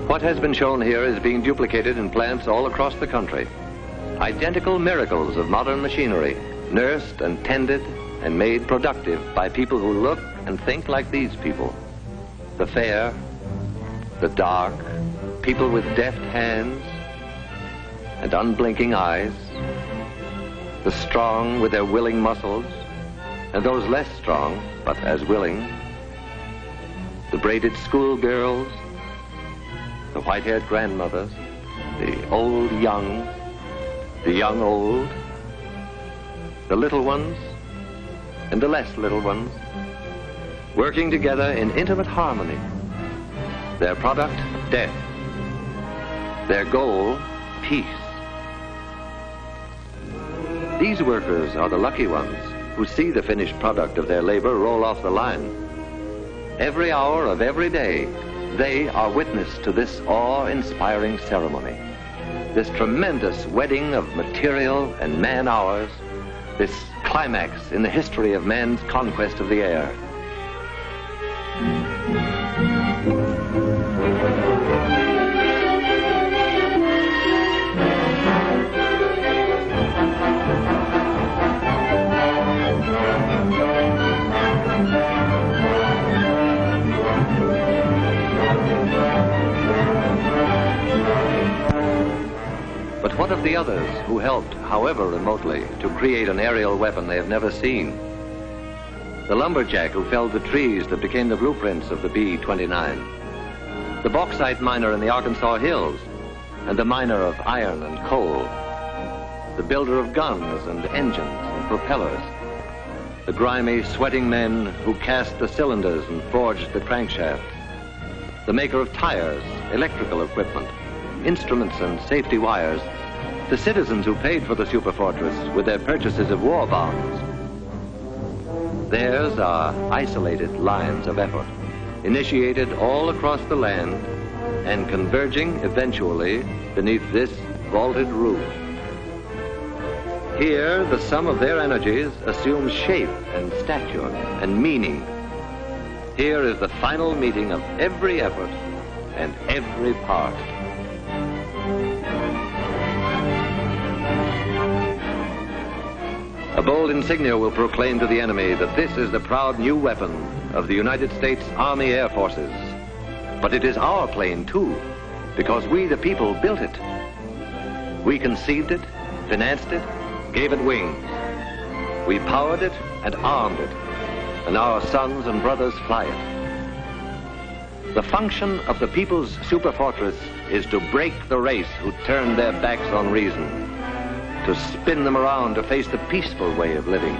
What has been shown here is being duplicated in plants all across the country. Identical miracles of modern machinery, nursed and tended and made productive by people who look and think like these people. The fair, the dark, people with deft hands and unblinking eyes, the strong with their willing muscles, and those less strong but as willing, the braided schoolgirls, the white-haired grandmothers, the old young, the young old, the little ones and the less little ones, working together in intimate harmony. Their product, death. Their goal, peace. These workers are the lucky ones who see the finished product of their labor roll off the line. Every hour of every day, they are witness to this awe-inspiring ceremony, this tremendous wedding of material and man-hours, this climax in the history of man's conquest of the air. But what of the others who helped, however remotely, to create an aerial weapon they have never seen? The lumberjack who felled the trees that became the blueprints of the B-29. The bauxite miner in the Arkansas hills, and the miner of iron and coal. The builder of guns and engines and propellers. The grimy, sweating men who cast the cylinders and forged the crankshaft. The maker of tires, electrical equipment, instruments and safety wires, the citizens who paid for the superfortress with their purchases of war bonds. Theirs are isolated lines of effort, initiated all across the land and converging eventually beneath this vaulted roof. Here, the sum of their energies assumes shape and stature and meaning. Here is the final meeting of every effort and every part. A bold insignia will proclaim to the enemy that this is the proud new weapon of the United States Army Air Forces. But it is our plane, too, because we, the people, built it. We conceived it, financed it, gave it wings. We powered it and armed it, and our sons and brothers fly it. The function of the people's superfortress is to break the race who turned their backs on reason, to spin them around to face the peaceful way of living.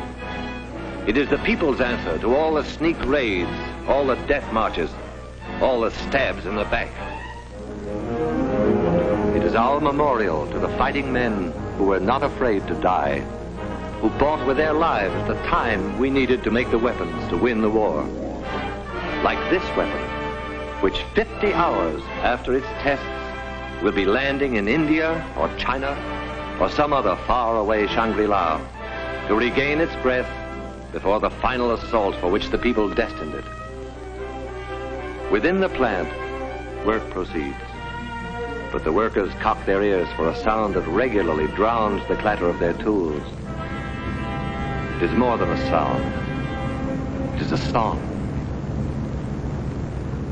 It is the people's answer to all the sneak raids, all the death marches, all the stabs in the back. It is our memorial to the fighting men who were not afraid to die, who bought with their lives the time we needed to make the weapons to win the war. Like this weapon, which 50 hours after its tests will be landing in India or China or some other faraway Shangri-La to regain its breath before the final assault for which the people destined it. Within the plant, work proceeds, but the workers cock their ears for a sound that regularly drowns the clatter of their tools. It is more than a sound. It is a song.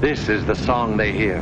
This is the song they hear.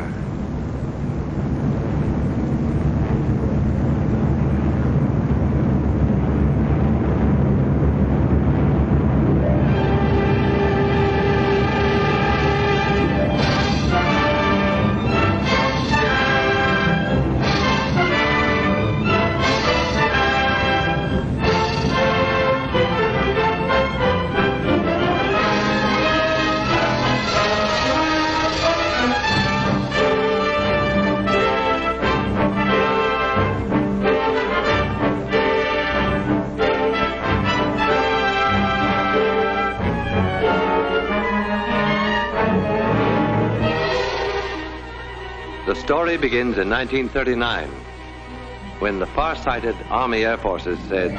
The story begins in 1939, when the far-sighted Army Air Forces said,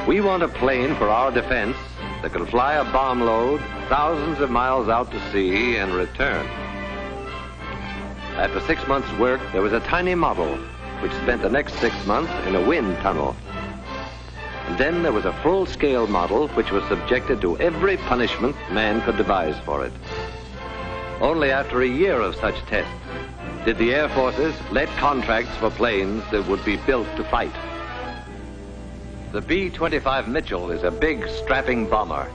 "We want a plane for our defense that can fly a bomb load thousands of miles out to sea and return." After 6 months' work, there was a tiny model which spent the next 6 months in a wind tunnel. And then there was a full-scale model which was subjected to every punishment man could devise for it. Only after a year of such tests did the Air Forces let contracts for planes that would be built to fight. The B-29 Mitchell is a big, strapping bomber,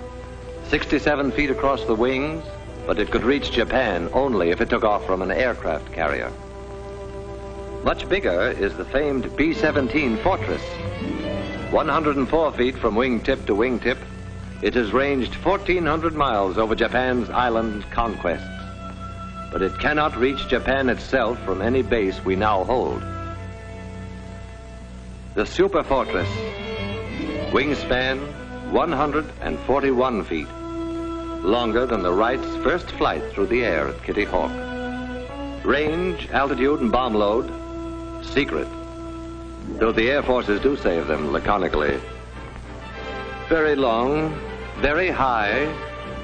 67 feet across the wings, but it could reach Japan only if it took off from an aircraft carrier. Much bigger is the famed B-17 Fortress. 104 feet from wingtip to wingtip, it has ranged 1,400 miles over Japan's island conquests. But it cannot reach Japan itself from any base we now hold. The Super Fortress, wingspan 141 feet, longer than the Wright's first flight through the air at Kitty Hawk. Range, altitude, and bomb load, secret, though the Air Forces do say of them laconically. Very long, very high,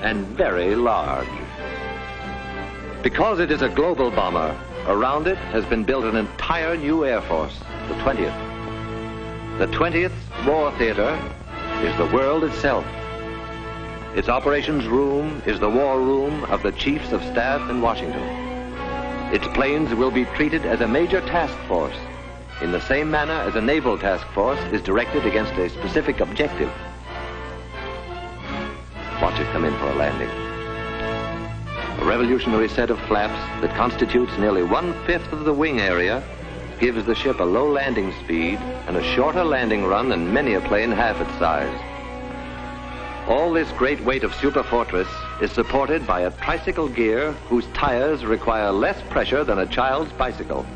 and very large. Because it is a global bomber, around it has been built an entire new Air Force, the 20th. The 20th War Theater is the world itself. Its operations room is the war room of the Chiefs of Staff in Washington. Its planes will be treated as a major task force, in the same manner as a naval task force is directed against a specific objective. Watch it come in for a landing. A revolutionary set of flaps that constitutes nearly 1/5 of the wing area gives the ship a low landing speed and a shorter landing run than many a plane half its size. All this great weight of Super Fortress is supported by a tricycle gear whose tires require less pressure than a child's bicycle.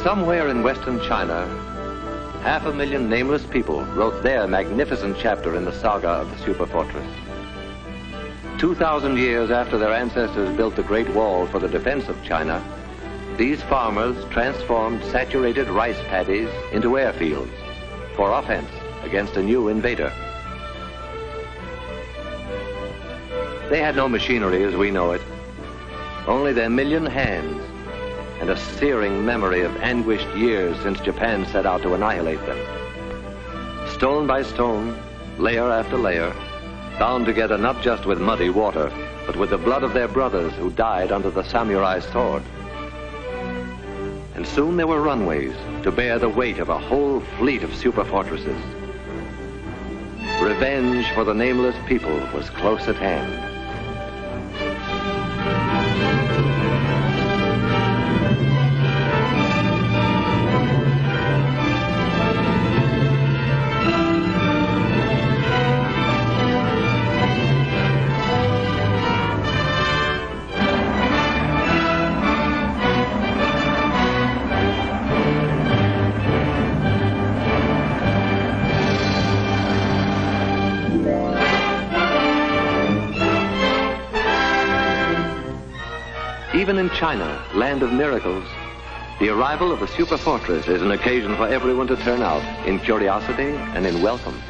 Somewhere in western China, 500,000 nameless people wrote their magnificent chapter in the saga of the Super Fortress. 2,000 years after their ancestors built the Great Wall for the defense of China, these farmers transformed saturated rice paddies into airfields for offense against a new invader. They had no machinery as we know it, only their million hands and a searing memory of anguished years since Japan set out to annihilate them. Stone by stone, layer after layer, bound together not just with muddy water, but with the blood of their brothers who died under the samurai's sword. And soon there were runways to bear the weight of a whole fleet of super fortresses. Revenge for the nameless people was close at hand. Even in China, land of miracles, the arrival of the Super Fortress is an occasion for everyone to turn out in curiosity and in welcome.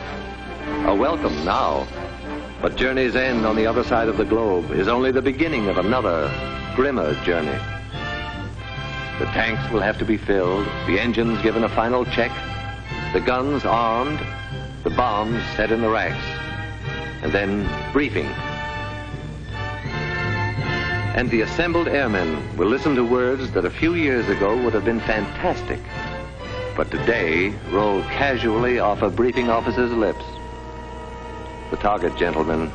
A welcome now, but journey's end on the other side of the globe is only the beginning of another, grimmer journey. The tanks will have to be filled, the engines given a final check, the guns armed, the bombs set in the racks, and then briefing. And the assembled airmen will listen to words that a few years ago would have been fantastic, but today roll casually off a briefing officer's lips. The target, gentlemen,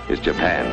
is Japan.